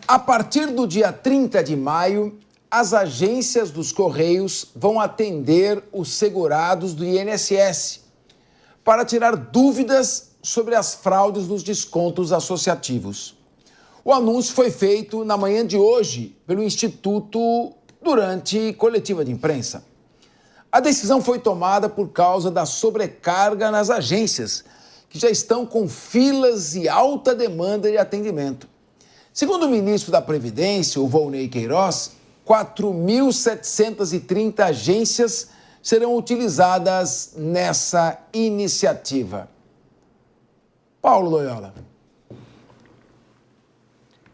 A partir do dia 30 de maio, as agências dos Correios vão atender os segurados do INSS para tirar dúvidas sobre as fraudes nos descontos associativos. O anúncio foi feito na manhã de hoje pelo Instituto durante coletiva de imprensa. A decisão foi tomada por causa da sobrecarga nas agências, que já estão com filas e alta demanda de atendimento. Segundo o ministro da Previdência, o Volney Queiroz, 4.730 agências serão utilizadas nessa iniciativa. Paulo Loyola.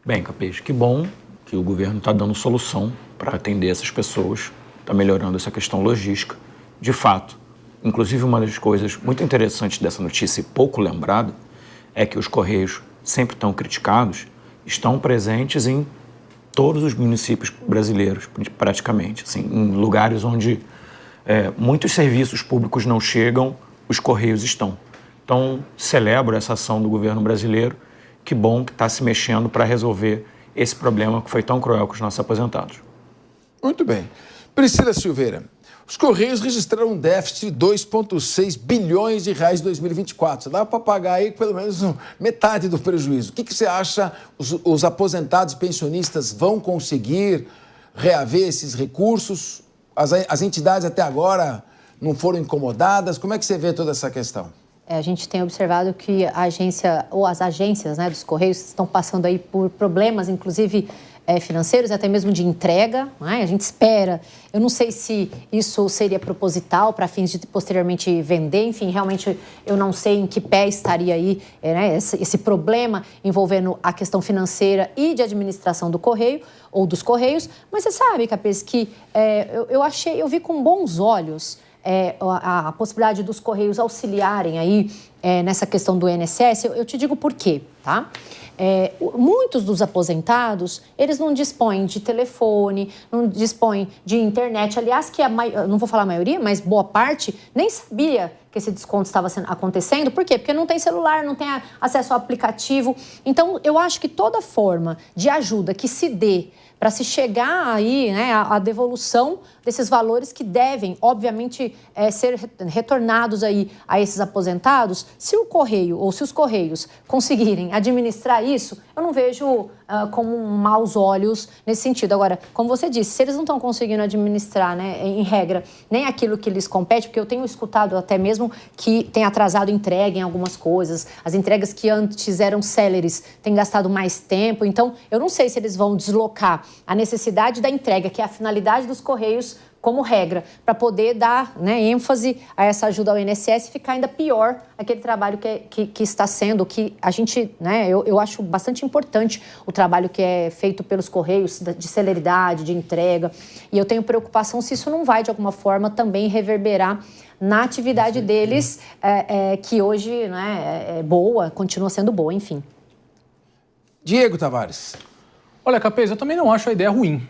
Bem, Capês, que bom que o governo está dando solução para atender essas pessoas, está melhorando essa questão logística. De fato, inclusive uma das coisas muito interessantes dessa notícia e pouco lembrada é que os Correios, sempre tão criticados, estão presentes em todos os municípios brasileiros, praticamente, assim, em lugares onde muitos serviços públicos não chegam, os Correios estão. Então, celebro essa ação do governo brasileiro. Que bom que está se mexendo para resolver esse problema que foi tão cruel com os nossos aposentados. Muito bem. Priscila Silveira, os Correios registraram um déficit de 2,6 bilhões de reais em 2024. Dá para pagar aí pelo menos metade do prejuízo. O que você acha? Os aposentados e pensionistas vão conseguir reaver esses recursos? As entidades até agora não foram incomodadas? Como é que você vê toda essa questão? A gente tem observado que a agência, ou as agências, né, dos Correios estão passando aí por problemas, inclusive financeiros, até mesmo de entrega, né? A gente espera, eu não sei se isso seria proposital para fins de posteriormente vender, enfim, realmente eu não sei em que pé estaria aí esse problema envolvendo a questão financeira e de administração do Correio, ou dos Correios, mas você sabe, Capês, que eu vi com bons olhos a possibilidade dos Correios auxiliarem aí nessa questão do INSS. Eu te digo por quê, tá? Muitos dos aposentados, eles não dispõem de telefone, não dispõem de internet. Aliás, não vou falar a maioria, mas boa parte nem sabia que esse desconto estava acontecendo. Por quê? Porque não tem celular, não tem acesso ao aplicativo. Então, eu acho que toda forma de ajuda que se dê para se chegar aí, né, à devolução desses valores que devem, obviamente, ser retornados aí a esses aposentados, se o Correio ou se os Correios conseguirem administrar isso, eu não vejo com maus olhos nesse sentido. Agora, como você disse, se eles não estão conseguindo administrar, né, em regra, nem aquilo que lhes compete, porque eu tenho escutado até mesmo que tem atrasado entrega em algumas coisas, as entregas que antes eram céleres têm gastado mais tempo, então eu não sei se eles vão deslocar a necessidade da entrega, que é a finalidade dos Correios, como regra, para poder dar, né, ênfase a essa ajuda ao INSS e ficar ainda pior aquele trabalho que está sendo, que a gente, né, eu acho bastante importante o trabalho que é feito pelos Correios, de celeridade, de entrega, e eu tenho preocupação se isso não vai, de alguma forma, também reverberar na atividade deles, que hoje, né, é boa, continua sendo boa, enfim. Diego Tavares. Olha, Capês, eu também não acho a ideia ruim.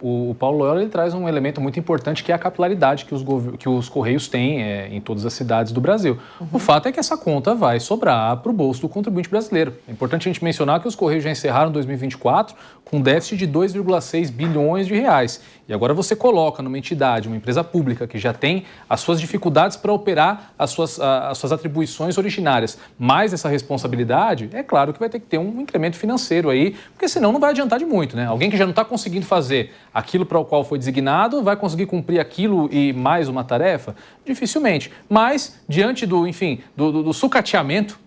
O Paulo Loyola ele traz um elemento muito importante, que é a capilaridade que os Correios têm em todas as cidades do Brasil. Uhum. O fato é que essa conta vai sobrar para o bolso do contribuinte brasileiro. É importante a gente mencionar que os Correios já encerraram 2024 com um déficit de 2,6 bilhões de reais. E agora você coloca numa entidade, uma empresa pública que já tem as suas dificuldades para operar as suas atribuições originárias, mais essa responsabilidade, é claro que vai ter que ter um incremento financeiro aí, porque senão não vai adiantar de muito, né? Alguém que já não está conseguindo fazer aquilo para o qual foi designado, vai conseguir cumprir aquilo e mais uma tarefa? Dificilmente. Mas, diante do sucateamento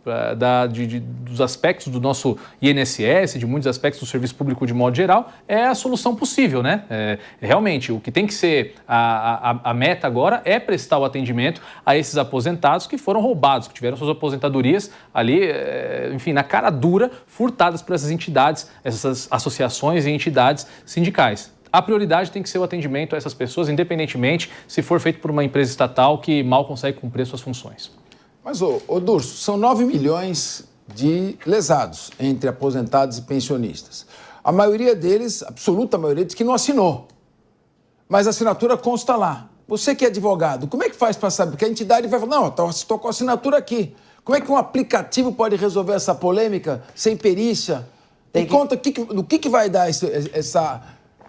dos aspectos do nosso INSS, de muitos aspectos do serviço público de modo geral, é a solução possível, né? Realmente, o que tem que ser a meta agora é prestar o atendimento a esses aposentados que foram roubados, que tiveram suas aposentadorias ali, enfim, na cara dura, furtadas por essas entidades, essas associações e entidades sindicais. A prioridade tem que ser o atendimento a essas pessoas, independentemente se for feito por uma empresa estatal que mal consegue cumprir suas funções. Mas, Durso, são 9 milhões de lesados entre aposentados e pensionistas. A maioria deles, a absoluta maioria, diz que não assinou. Mas a assinatura consta lá. Você que é advogado, como é que faz para saber? Porque a entidade vai falar, não, estou com a assinatura aqui. Como é que um aplicativo pode resolver essa polêmica sem perícia? Conta no que vai dar essa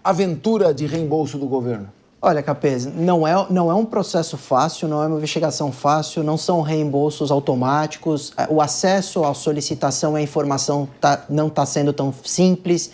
aventura de reembolso do governo? Olha, Capês, não é um processo fácil, não é uma investigação fácil, não são reembolsos automáticos, o acesso à solicitação e à informação não está sendo tão simples,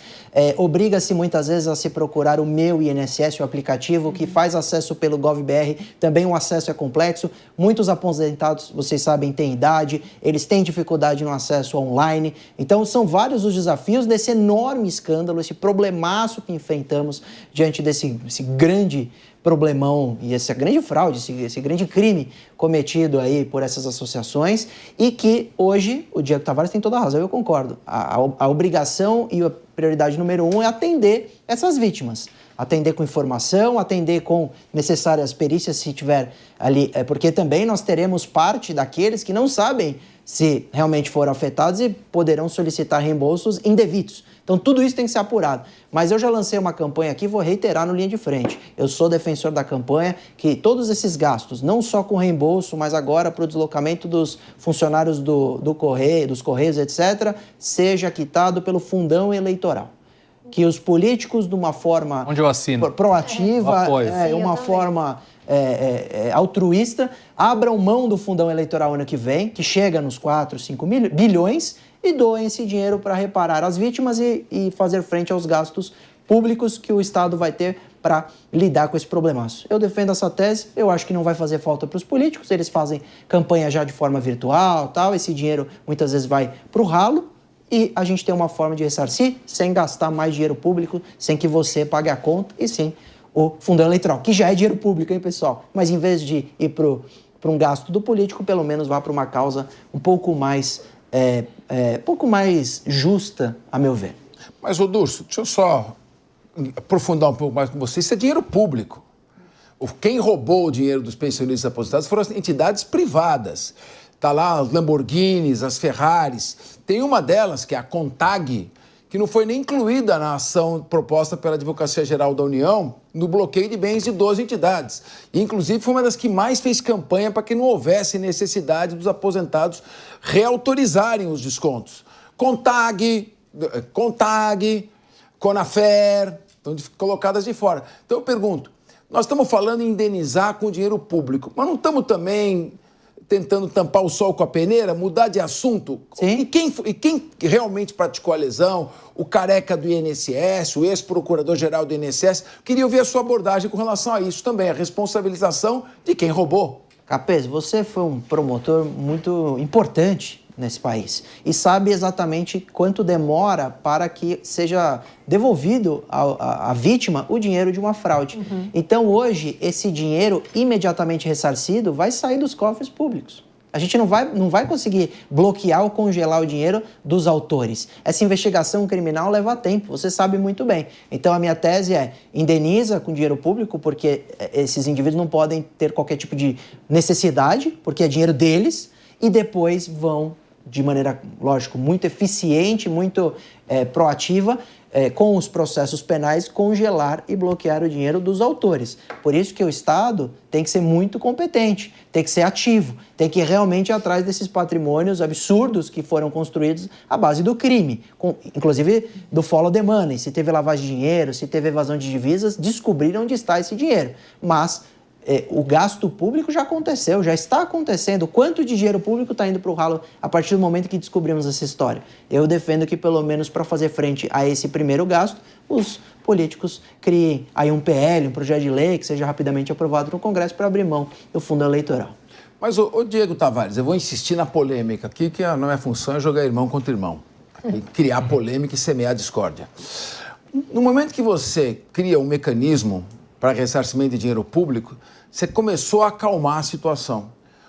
obriga-se muitas vezes a se procurar o Meu INSS, o aplicativo que faz acesso pelo GovBR, também o acesso é complexo, muitos aposentados, vocês sabem, têm idade, eles têm dificuldade no acesso online, então são vários os desafios desse enorme escândalo, esse problemaço que enfrentamos diante desse grande problemão e essa grande fraude, esse grande crime cometido aí por essas associações e que hoje o Diego Tavares tem toda a razão, eu concordo. A obrigação e a prioridade número 1 é atender essas vítimas. Atender com informação, atender com necessárias perícias se tiver ali, porque também nós teremos parte daqueles que não sabem se realmente foram afetados e poderão solicitar reembolsos indevidos. Então, tudo isso tem que ser apurado. Mas eu já lancei uma campanha aqui, vou reiterar no Linha de Frente. Eu sou defensor da campanha que todos esses gastos, não só com reembolso, mas agora para o deslocamento dos funcionários do Correio, dos Correios, etc., seja quitado pelo fundão eleitoral. Que os políticos, de uma forma onde eu assino, proativa, uma forma altruísta, abram mão do fundão eleitoral ano que vem, que chega nos 4, 5 bilhões, e doem esse dinheiro para reparar as vítimas e fazer frente aos gastos públicos que o Estado vai ter para lidar com esse problemaço. Eu defendo essa tese, eu acho que não vai fazer falta para os políticos, eles fazem campanha já de forma virtual, tal, esse dinheiro muitas vezes vai para o ralo, e a gente tem uma forma de ressarcir sem gastar mais dinheiro público, sem que você pague a conta, e sim o fundão eleitoral, que já é dinheiro público, hein, pessoal? Mas em vez de ir para um gasto do político, pelo menos vá para uma causa um pouco mais justa, a meu ver. Mas, Durso, deixa eu só aprofundar um pouco mais com você. Isso é dinheiro público. Quem roubou o dinheiro dos pensionistas aposentados foram as entidades privadas. Está lá as Lamborghinis, as Ferraris. Tem uma delas, que é a Contag, que não foi nem incluída na ação proposta pela Advocacia Geral da União no bloqueio de bens de 12 entidades. E, inclusive, foi uma das que mais fez campanha para que não houvesse necessidade dos aposentados reautorizarem os descontos. Contag, Conafer, estão colocadas de fora. Então, eu pergunto, nós estamos falando em indenizar com dinheiro público, mas não estamos também tentando tampar o sol com a peneira, mudar de assunto? Sim. E quem realmente praticou a lesão? O careca do INSS, o ex-procurador-geral do INSS? Queria ouvir a sua abordagem com relação a isso também, a responsabilização de quem roubou. Capês, você foi um promotor muito importante nesse país e sabe exatamente quanto demora para que seja devolvido à vítima o dinheiro de uma fraude. Uhum. Então, hoje, esse dinheiro imediatamente ressarcido vai sair dos cofres públicos. A gente não vai conseguir bloquear ou congelar o dinheiro dos autores. Essa investigação criminal leva tempo, você sabe muito bem. Então, a minha tese é indeniza com dinheiro público, porque esses indivíduos não podem ter qualquer tipo de necessidade, porque é dinheiro deles, e depois vão, de maneira, lógico, muito eficiente, muito proativa, com os processos penais, congelar e bloquear o dinheiro dos autores. Por isso que o Estado tem que ser muito competente, tem que ser ativo, tem que realmente ir atrás desses patrimônios absurdos que foram construídos à base do crime, inclusive do follow the money. Se teve lavagem de dinheiro, se teve evasão de divisas, descobrir onde está esse dinheiro. Mas o gasto público já aconteceu, já está acontecendo. Quanto de dinheiro público está indo para o ralo a partir do momento que descobrimos essa história? Eu defendo que, pelo menos para fazer frente a esse primeiro gasto, os políticos criem aí um PL, um projeto de lei que seja rapidamente aprovado no Congresso para abrir mão do fundo eleitoral. Mas, ô Diego Tavares, eu vou insistir na polêmica aqui, que a minha função é jogar irmão contra irmão, e criar polêmica e semear discórdia. No momento que você cria um mecanismo para ressarcimento de dinheiro público, você começou a acalmar a situação.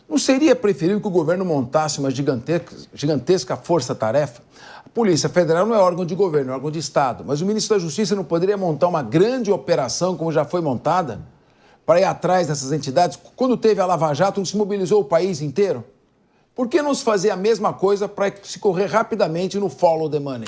Não seria preferível que o governo montasse uma gigantesca força-tarefa? A Polícia Federal não é órgão de governo, é órgão de Estado. Mas o ministro da Justiça não poderia montar uma grande operação, como já foi montada, para ir atrás dessas entidades? Quando teve a Lava Jato, não se mobilizou o país inteiro? Por que não se fazer a mesma coisa para se correr rapidamente no follow the money?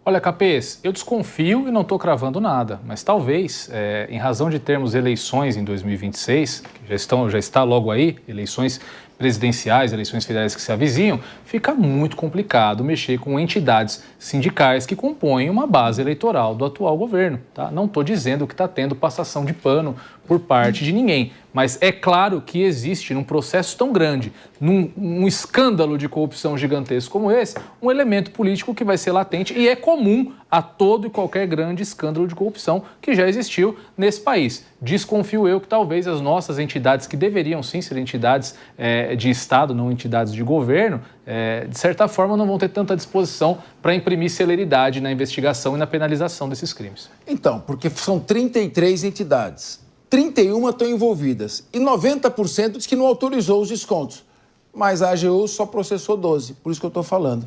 Olha, Capês, eu desconfio e não estou cravando nada, mas talvez, em razão de termos eleições em 2026, que já está logo aí, eleições presidenciais, eleições federais que se avizinham, fica muito complicado mexer com entidades sindicais que compõem uma base eleitoral do atual governo. Tá? Não estou dizendo que está tendo passação de pano por parte de ninguém, mas é claro que existe, num processo tão grande, num escândalo de corrupção gigantesco como esse, um elemento político que vai ser latente e é comum a todo e qualquer grande escândalo de corrupção que já existiu nesse país. Desconfio eu que talvez as nossas entidades, que deveriam sim ser entidades de Estado, não entidades de governo, de certa forma não vão ter tanta disposição para imprimir celeridade na investigação e na penalização desses crimes. Então, porque são 33 entidades, 31 estão envolvidas e 90% diz que não autorizou os descontos. Mas a AGU só processou 12, por isso que eu estou falando.